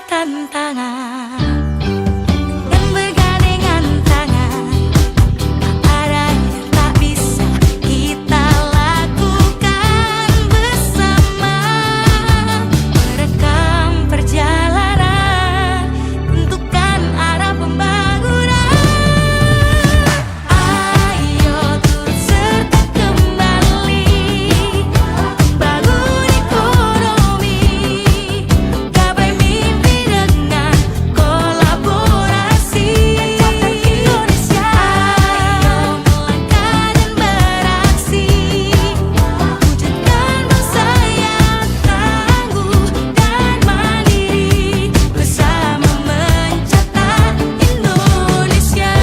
tantangan dan bergandengan tangan. Ada yang tak bisa kita lakukan bersama. Merekam perjalanan, tentukan arah pembangunan. Ayo turut serta kembali bangun ekonomi, gapai mimpi dengan kolaborasi. Indonesia, ayo melangkah dan beraksi, wujudkan bangsa yang tangguh dan mandiri, bersama mencetak Indonesia.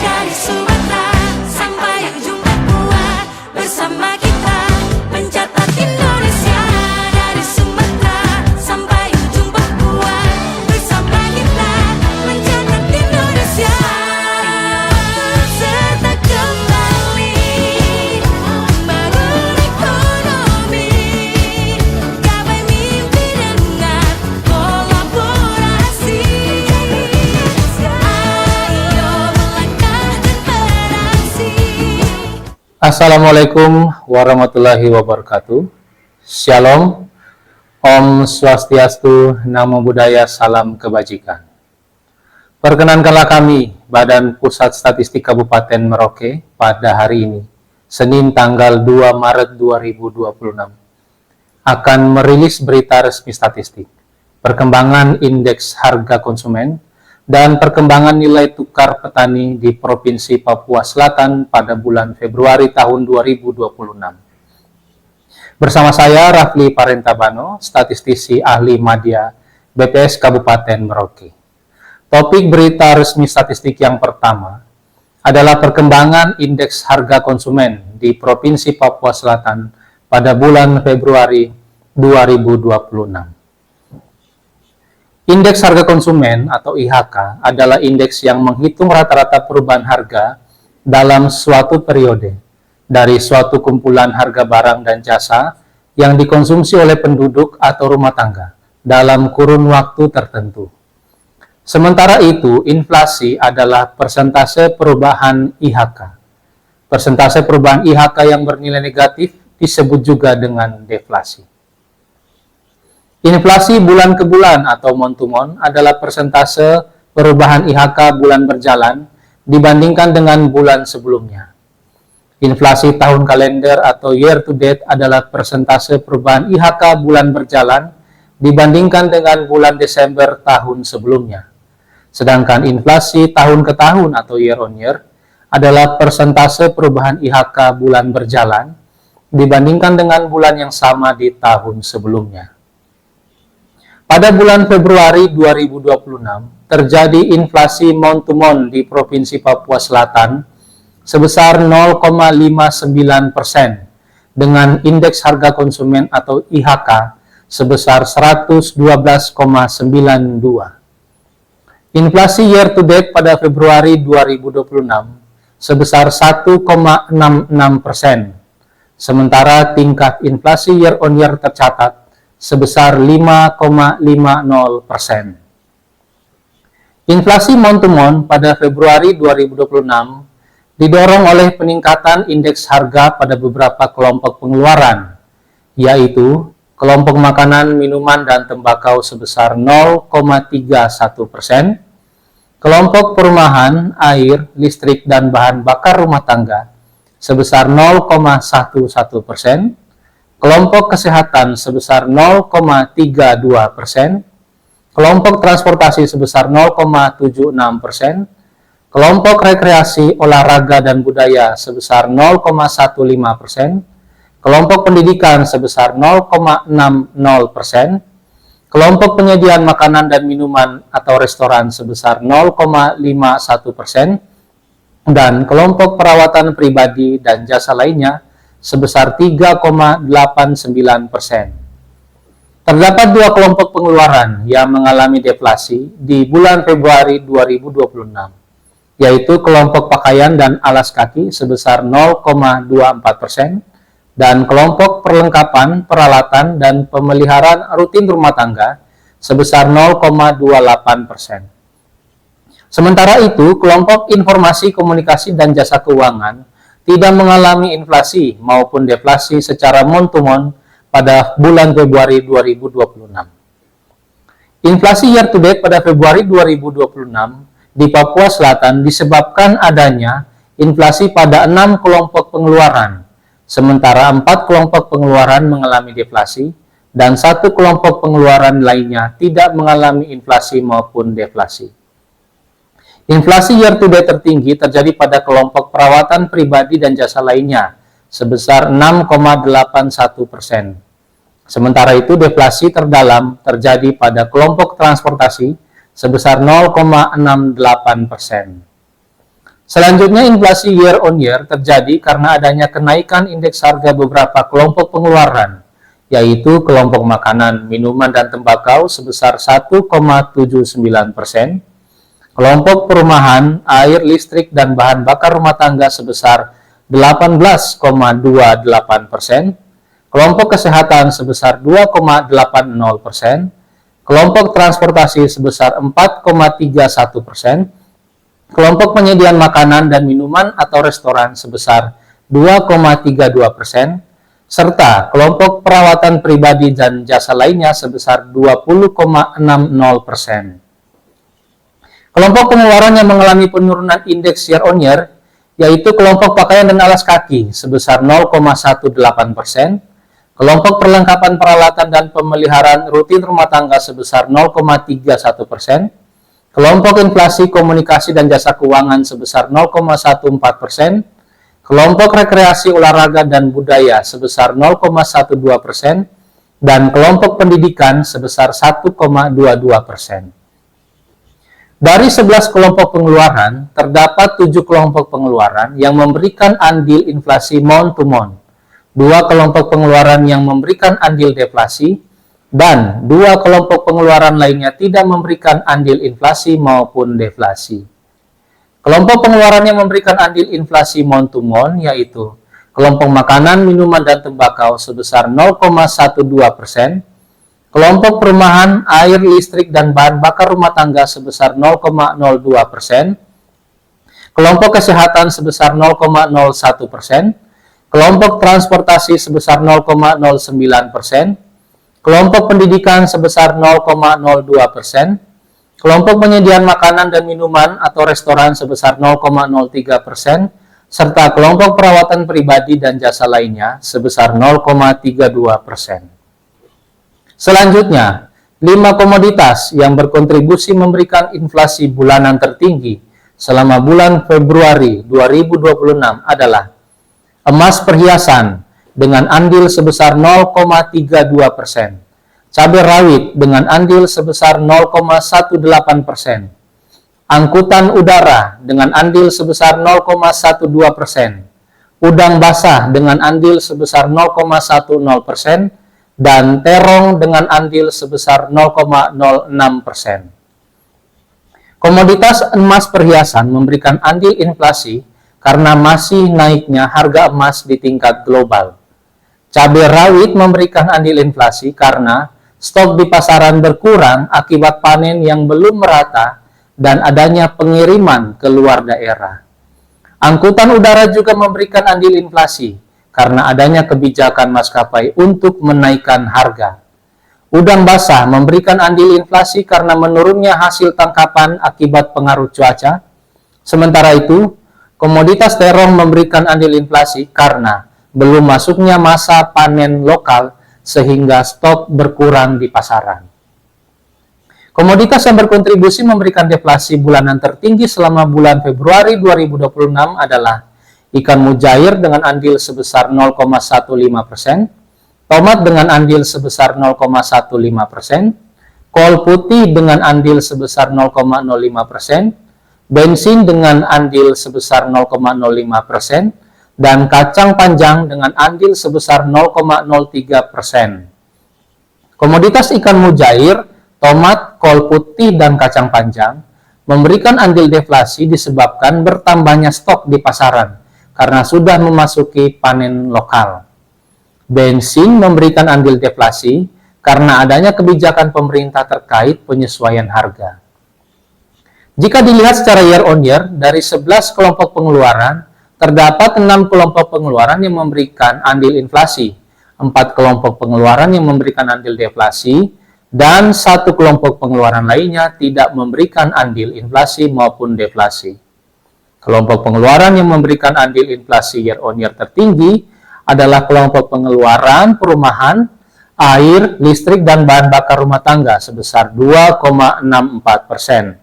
Dari Sumatera sampai ujung Papua, bersama kita mencatat Indonesia. Dari Sumatera sampai ujung Papua, bersama kita mencatat Indonesia. Serta kembali bangun ekonomi, gapai mimpi dengan kolaborasi. Ayo melangkah dan beraksi. Assalamualaikum warahmatullahi wabarakatuh. Shalom, Om Swastiastu, Namo Buddhaya, Salam Kebajikan. Perkenankanlah kami, Badan Pusat Statistik Kabupaten Merauke, pada hari ini, Senin tanggal 2 Maret 2026, akan merilis berita resmi statistik, perkembangan indeks harga konsumen, dan perkembangan nilai tukar petani di Provinsi Papua Selatan pada bulan Februari tahun 2026. Bersama saya, Rafli Parentabano, statistisi ahli Madya BPS Kabupaten Merauke. Topik berita resmi statistik yang pertama adalah perkembangan indeks harga konsumen di Provinsi Papua Selatan pada bulan Februari 2026. Indeks harga konsumen atau IHK adalah indeks yang menghitung rata-rata perubahan harga dalam suatu periode dari suatu kumpulan harga barang dan jasa yang dikonsumsi oleh penduduk atau rumah tangga dalam kurun waktu tertentu. Sementara itu, inflasi adalah persentase perubahan IHK. Persentase perubahan IHK yang bernilai negatif disebut juga dengan deflasi. Inflasi bulan ke bulan atau month to month adalah persentase perubahan IHK bulan berjalan dibandingkan dengan bulan sebelumnya. Inflasi tahun kalender atau year to date adalah persentase perubahan IHK bulan berjalan dibandingkan dengan bulan Desember tahun sebelumnya. Sedangkan inflasi tahun ke tahun atau year on year adalah persentase perubahan IHK bulan berjalan dibandingkan dengan bulan yang sama di tahun sebelumnya. Pada bulan Februari 2026, terjadi inflasi month to month di Provinsi Papua Selatan sebesar 0,59% dengan indeks harga konsumen atau IHK sebesar 112,92. Inflasi year to date pada Februari 2026 sebesar 1,66%, sementara tingkat inflasi year on year tercatat sebesar 5,50%. Inflasi month to month pada Februari 2026 didorong oleh peningkatan indeks harga pada beberapa kelompok pengeluaran, yaitu kelompok makanan, minuman, dan tembakau sebesar 0,31%, kelompok perumahan, air, listrik, dan bahan bakar rumah tangga sebesar 0,11%, kelompok kesehatan sebesar 0,32%, kelompok transportasi sebesar 0,76%, kelompok rekreasi, olahraga, dan budaya sebesar 0,15%, kelompok pendidikan sebesar 0,60%, kelompok penyediaan makanan dan minuman atau restoran sebesar 0,51%, dan kelompok perawatan pribadi dan jasa lainnya sebesar 3,89%. Terdapat dua kelompok pengeluaran yang mengalami deflasi di bulan Februari 2026, yaitu kelompok pakaian dan alas kaki sebesar 0,24%, dan kelompok perlengkapan, peralatan, dan pemeliharaan rutin rumah tangga sebesar 0,28%. Sementara itu, kelompok informasi, komunikasi, dan jasa keuangan tidak mengalami inflasi maupun deflasi secara month-to-month pada bulan Februari 2026. Inflasi year to date pada Februari 2026 di Papua Selatan disebabkan adanya inflasi pada 6 kelompok pengeluaran, sementara 4 kelompok pengeluaran mengalami deflasi dan 1 kelompok pengeluaran lainnya tidak mengalami inflasi maupun deflasi. Inflasi year to date tertinggi terjadi pada kelompok perawatan pribadi dan jasa lainnya sebesar 6,81%. Sementara itu, deflasi terdalam terjadi pada kelompok transportasi sebesar 0,68%. Selanjutnya, inflasi year on year terjadi karena adanya kenaikan indeks harga beberapa kelompok pengeluaran, yaitu kelompok makanan, minuman, dan tembakau sebesar 1,79%, kelompok perumahan, air, listrik, dan bahan bakar rumah tangga sebesar 18,28%, kelompok kesehatan sebesar 2,80%, kelompok transportasi sebesar 4,31%, kelompok penyediaan makanan dan minuman atau restoran sebesar 2,32%, serta kelompok perawatan pribadi dan jasa lainnya sebesar 20,60%. Kelompok pengeluaran yang mengalami penurunan indeks year on year yaitu kelompok pakaian dan alas kaki sebesar 0,18%, kelompok perlengkapan peralatan dan pemeliharaan rutin rumah tangga sebesar 0,31%, kelompok inflasi, komunikasi, dan jasa keuangan sebesar 0,14%, kelompok rekreasi, olahraga, dan budaya sebesar 0,12%, dan kelompok pendidikan sebesar 1,22%. Dari 11 kelompok pengeluaran, terdapat 7 kelompok pengeluaran yang memberikan andil inflasi month to month, 2 kelompok pengeluaran yang memberikan andil deflasi, dan 2 kelompok pengeluaran lainnya tidak memberikan andil inflasi maupun deflasi. Kelompok pengeluaran yang memberikan andil inflasi month to month yaitu kelompok makanan, minuman, dan tembakau sebesar 0,12%, kelompok perumahan, air, listrik, dan bahan bakar rumah tangga sebesar 0,02%, kelompok kesehatan sebesar 0,01%, kelompok transportasi sebesar 0,09%, kelompok pendidikan sebesar 0,02%, kelompok penyediaan makanan dan minuman atau restoran sebesar 0,03%, serta kelompok perawatan pribadi dan jasa lainnya sebesar 0,32%. Selanjutnya, 5 komoditas yang berkontribusi memberikan inflasi bulanan tertinggi selama bulan Februari 2026 adalah emas perhiasan dengan andil sebesar 0,32%, cabai rawit dengan andil sebesar 0,18%, angkutan udara dengan andil sebesar 0,12%, udang basah dengan andil sebesar 0,10%, dan terong dengan andil sebesar 0,06%. Komoditas emas perhiasan memberikan andil inflasi karena masih naiknya harga emas di tingkat global. Cabai rawit memberikan andil inflasi karena stok di pasaran berkurang akibat panen yang belum merata dan adanya pengiriman ke luar daerah. Angkutan udara juga memberikan andil inflasi karena adanya kebijakan maskapai untuk menaikkan harga. Udang basah memberikan andil inflasi karena menurunnya hasil tangkapan akibat pengaruh cuaca. Sementara itu, komoditas terong memberikan andil inflasi karena belum masuknya masa panen lokal sehingga stok berkurang di pasaran. Komoditas yang berkontribusi memberikan deflasi bulanan tertinggi selama bulan Februari 2026 adalah ikan mujair dengan andil sebesar 0,15%, tomat dengan andil sebesar 0,15%, kol putih dengan andil sebesar 0,05%, bensin dengan andil sebesar 0,05%, dan kacang panjang dengan andil sebesar 0,03%. Komoditas ikan mujair, tomat, kol putih, dan kacang panjang memberikan andil deflasi disebabkan bertambahnya stok di pasaran karena sudah memasuki panen lokal. Bensin memberikan andil deflasi karena adanya kebijakan pemerintah terkait penyesuaian harga. Jika dilihat secara year on year, dari 11 kelompok pengeluaran, terdapat 6 kelompok pengeluaran yang memberikan andil inflasi, 4 kelompok pengeluaran yang memberikan andil deflasi, dan 1 kelompok pengeluaran lainnya tidak memberikan andil inflasi maupun deflasi. Kelompok pengeluaran yang memberikan andil inflasi year on year tertinggi adalah kelompok pengeluaran perumahan, air, listrik, dan bahan bakar rumah tangga sebesar 2,64%.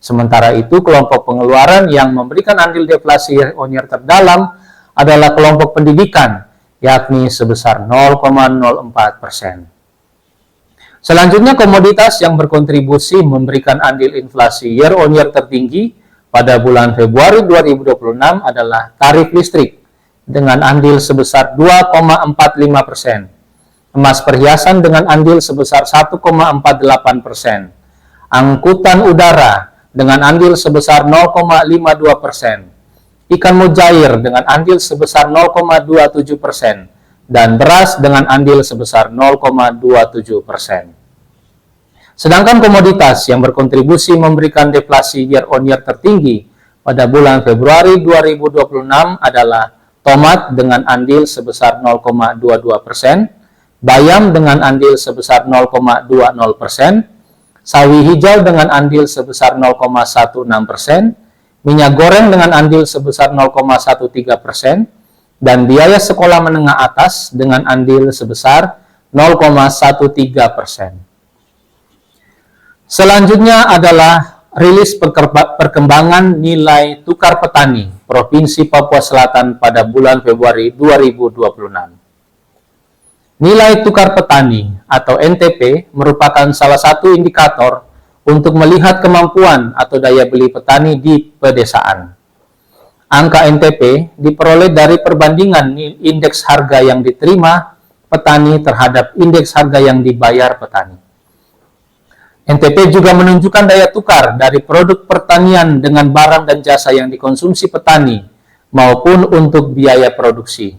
Sementara itu, kelompok pengeluaran yang memberikan andil deflasi year on year terdalam adalah kelompok pendidikan, yakni sebesar 0,04%. Selanjutnya, komoditas yang berkontribusi memberikan andil inflasi year on year tertinggi pada bulan Februari 2026 adalah tarif listrik dengan andil sebesar 2,45%, emas perhiasan dengan andil sebesar 1,48%, angkutan udara dengan andil sebesar 0,52%, ikan mujair dengan andil sebesar 0,27%, dan beras dengan andil sebesar 0,27%. Sedangkan komoditas yang berkontribusi memberikan deflasi year on year tertinggi pada bulan Februari 2026 adalah tomat dengan andil sebesar 0,22%, bayam dengan andil sebesar 0,20%, sawi hijau dengan andil sebesar 0,16%, minyak goreng dengan andil sebesar 0,13%, dan biaya sekolah menengah atas dengan andil sebesar 0,13%. Selanjutnya adalah rilis perkembangan nilai tukar petani Provinsi Papua Selatan pada bulan Februari 2026. Nilai tukar petani atau NTP merupakan salah satu indikator untuk melihat kemampuan atau daya beli petani di pedesaan. Angka NTP diperoleh dari perbandingan indeks harga yang diterima petani terhadap indeks harga yang dibayar petani. NTP juga menunjukkan daya tukar dari produk pertanian dengan barang dan jasa yang dikonsumsi petani maupun untuk biaya produksi.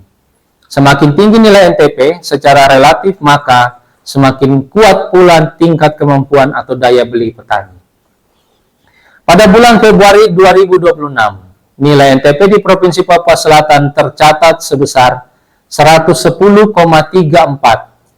Semakin tinggi nilai NTP secara relatif, maka semakin kuat pula tingkat kemampuan atau daya beli petani. Pada bulan Februari 2026, nilai NTP di Provinsi Papua Selatan tercatat sebesar 110,34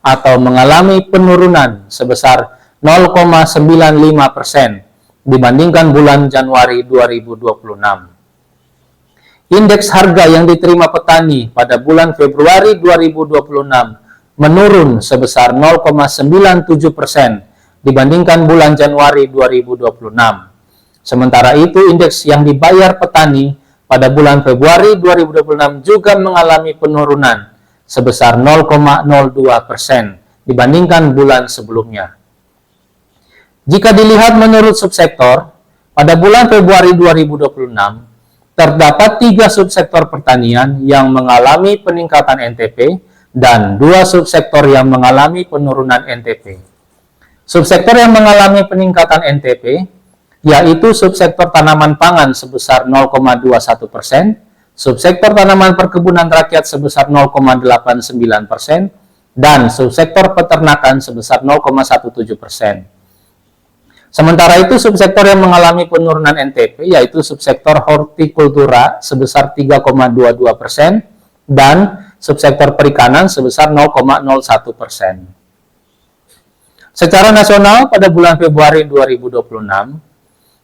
atau mengalami penurunan sebesar 0,95% dibandingkan bulan Januari 2026. Indeks harga yang diterima petani pada bulan Februari 2026 menurun sebesar 0,97% dibandingkan bulan Januari 2026. Sementara itu, indeks yang dibayar petani pada bulan Februari 2026 juga mengalami penurunan sebesar 0,02% dibandingkan bulan sebelumnya. Jika dilihat menurut subsektor, pada bulan Februari 2026, terdapat 3 subsektor pertanian yang mengalami peningkatan NTP dan 2 subsektor yang mengalami penurunan NTP. Subsektor yang mengalami peningkatan NTP yaitu subsektor tanaman pangan sebesar 0,21%, subsektor tanaman perkebunan rakyat sebesar 0,89%, dan subsektor peternakan sebesar 0,17%. Sementara itu, subsektor yang mengalami penurunan NTP yaitu subsektor hortikultura sebesar 3,22% dan subsektor perikanan sebesar 0,01%. Secara nasional, pada bulan Februari 2026,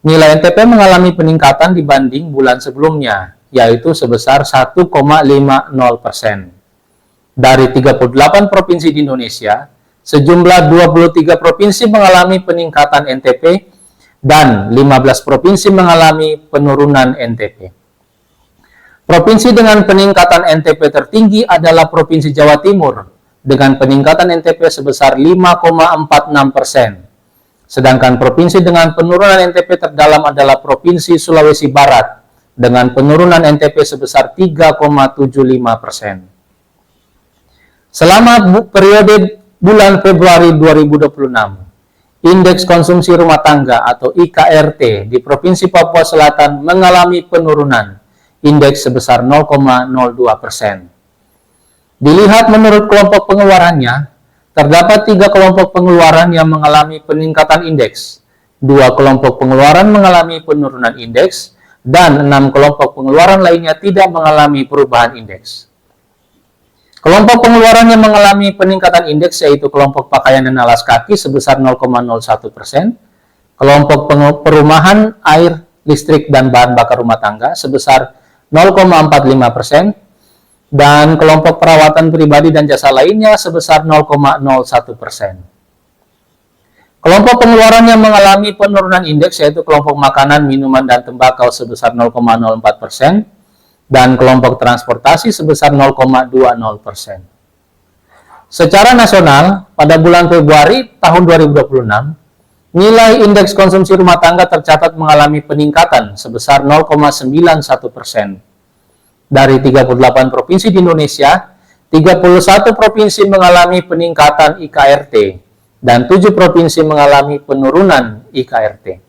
nilai NTP mengalami peningkatan dibanding bulan sebelumnya, yaitu sebesar 1,50%. Dari 38 provinsi di Indonesia, sejumlah 23 provinsi mengalami peningkatan NTP dan 15 provinsi mengalami penurunan NTP. Provinsi dengan peningkatan NTP tertinggi adalah Provinsi Jawa Timur dengan peningkatan NTP sebesar 5,46%. Sedangkan provinsi dengan penurunan NTP terdalam adalah Provinsi Sulawesi Barat dengan penurunan NTP sebesar 3,75%. Selama periode bulan Februari 2026, Indeks Konsumsi Rumah Tangga atau IKRT di Provinsi Papua Selatan mengalami penurunan indeks sebesar 0,02%. Dilihat menurut kelompok pengeluarannya, terdapat 3 kelompok pengeluaran yang mengalami peningkatan indeks, 2 kelompok pengeluaran mengalami penurunan indeks, dan 6 kelompok pengeluaran lainnya tidak mengalami perubahan indeks. Kelompok pengeluaran yang mengalami peningkatan indeks yaitu kelompok pakaian dan alas kaki sebesar 0,01%, kelompok perumahan, air, listrik, dan bahan bakar rumah tangga sebesar 0,45%, dan kelompok perawatan pribadi dan jasa lainnya sebesar 0,01%. Kelompok pengeluaran yang mengalami penurunan indeks yaitu kelompok makanan, minuman, dan tembakau sebesar 0,04%, dan kelompok transportasi sebesar 0,20%. Secara nasional, pada bulan Februari tahun 2026, nilai indeks konsumsi rumah tangga tercatat mengalami peningkatan sebesar 0,91%. Dari 38 provinsi di Indonesia, 31 provinsi mengalami peningkatan IKRT, dan 7 provinsi mengalami penurunan IKRT.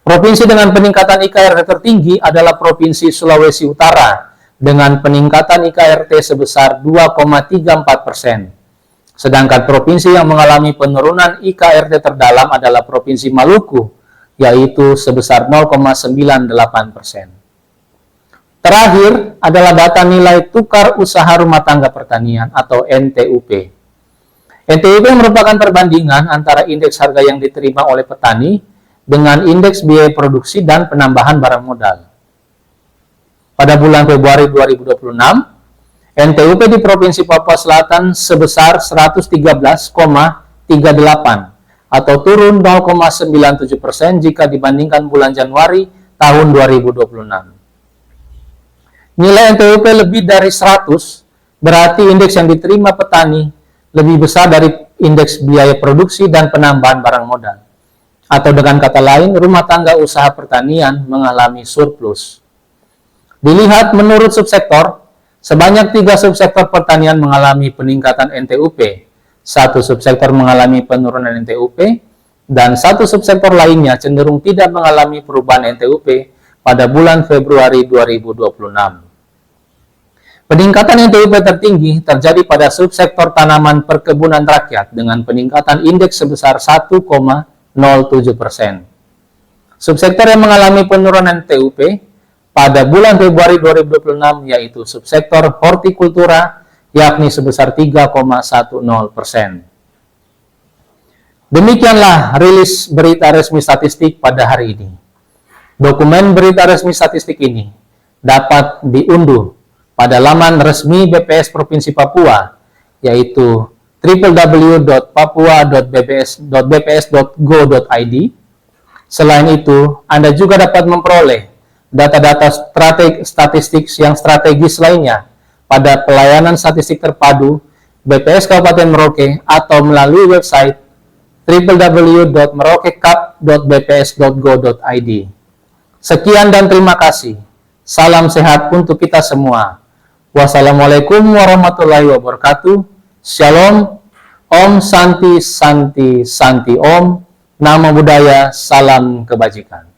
Provinsi dengan peningkatan IKRT tertinggi adalah Provinsi Sulawesi Utara dengan peningkatan IKRT sebesar 2,34%. Sedangkan provinsi yang mengalami penurunan IKRT terdalam adalah Provinsi Maluku, yaitu sebesar 0,98%. Terakhir adalah data nilai tukar usaha rumah tangga pertanian atau NTUP. NTUP merupakan perbandingan antara indeks harga yang diterima oleh petani dengan indeks biaya produksi dan penambahan barang modal. Pada bulan Februari 2026, NTUP di Provinsi Papua Selatan sebesar 113,38 atau turun 0,97% jika dibandingkan bulan Januari tahun 2026. Nilai NTUP lebih dari 100, berarti indeks yang diterima petani lebih besar dari indeks biaya produksi dan penambahan barang modal. Atau dengan kata lain, rumah tangga usaha pertanian mengalami surplus. Dilihat menurut subsektor, sebanyak 3 subsektor pertanian mengalami peningkatan NTUP, 1 subsektor mengalami penurunan NTUP, dan 1 subsektor lainnya cenderung tidak mengalami perubahan NTUP pada bulan Februari 2026. Peningkatan NTUP tertinggi terjadi pada subsektor tanaman perkebunan rakyat dengan peningkatan indeks sebesar 1,07%. Subsektor yang mengalami penurunan NTUP pada bulan Februari 2026 yaitu subsektor hortikultura yakni sebesar 3,10%. Demikianlah rilis berita resmi statistik pada hari ini. Dokumen berita resmi statistik ini dapat diunduh pada laman resmi BPS Provinsi Papua yaitu www.papua.bps.go.id. Selain itu, Anda juga dapat memperoleh data-data statistik yang strategis lainnya pada pelayanan statistik terpadu BPS Kabupaten Merauke atau melalui website www.meraukecup.bps.go.id. Sekian dan terima kasih. Salam sehat untuk kita semua. Wassalamualaikum warahmatullahi wabarakatuh. Shalom, Om Santi Santi Santi Om, Namo Buddhaya, salam kebajikan.